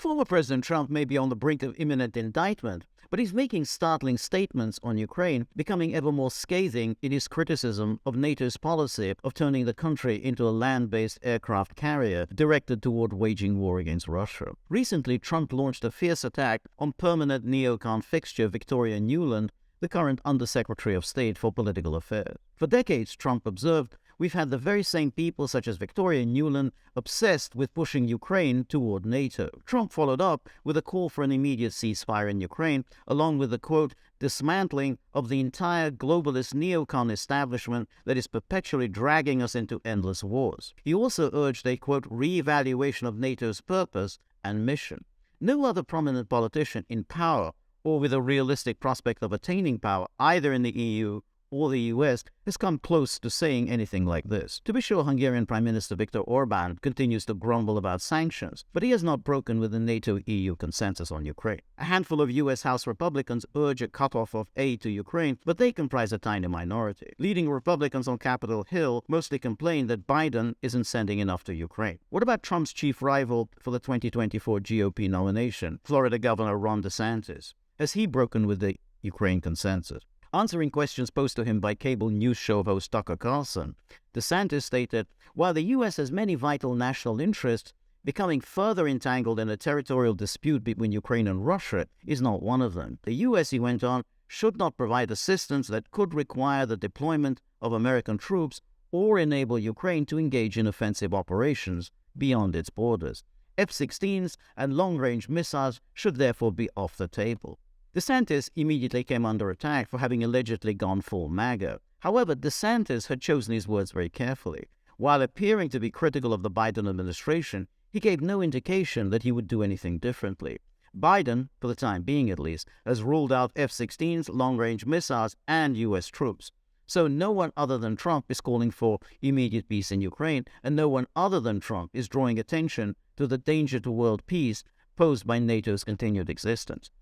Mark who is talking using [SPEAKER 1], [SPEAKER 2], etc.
[SPEAKER 1] Former President Trump may be on the brink of imminent indictment, but he's making startling statements on Ukraine, becoming ever more scathing in his criticism of NATO's policy of turning the country into a land-based aircraft carrier directed toward waging war against Russia. Recently, Trump launched a fierce attack on permanent neocon fixture Victoria Nuland, the current Undersecretary of State for Political Affairs. For decades, Trump observed, we've had the very same people such as Victoria Nuland obsessed with pushing Ukraine toward NATO. Trump followed up with a call for an immediate ceasefire in Ukraine, along with the, quote, dismantling of the entire globalist neocon establishment that is perpetually dragging us into endless wars. He also urged a, quote, re-evaluation of NATO's purpose and mission. No other prominent politician in power or with a realistic prospect of attaining power, either in the EU or the US, has come close to saying anything like this. To be sure, Hungarian Prime Minister Viktor Orbán continues to grumble about sanctions, but he has not broken with the NATO-EU consensus on Ukraine. A handful of US House Republicans urge a cutoff of aid to Ukraine, but they comprise a tiny minority. Leading Republicans on Capitol Hill mostly complain that Biden isn't sending enough to Ukraine. What about Trump's chief rival for the 2024 GOP nomination, Florida Governor Ron DeSantis? Has he broken with the Ukraine consensus? Answering questions posed to him by cable news show host Tucker Carlson, DeSantis stated, while the U.S. has many vital national interests, becoming further entangled in a territorial dispute between Ukraine and Russia is not one of them. The U.S., he went on, should not provide assistance that could require the deployment of American troops or enable Ukraine to engage in offensive operations beyond its borders. F-16s and long-range missiles should therefore be off the table. DeSantis immediately came under attack for having allegedly gone full MAGA. However, DeSantis had chosen his words very carefully. While appearing to be critical of the Biden administration, he gave no indication that he would do anything differently. Biden, for the time being at least, has ruled out F-16s, long-range missiles, and U.S. troops. So no one other than Trump is calling for immediate peace in Ukraine, and no one other than Trump is drawing attention to the danger to world peace posed by NATO's continued existence.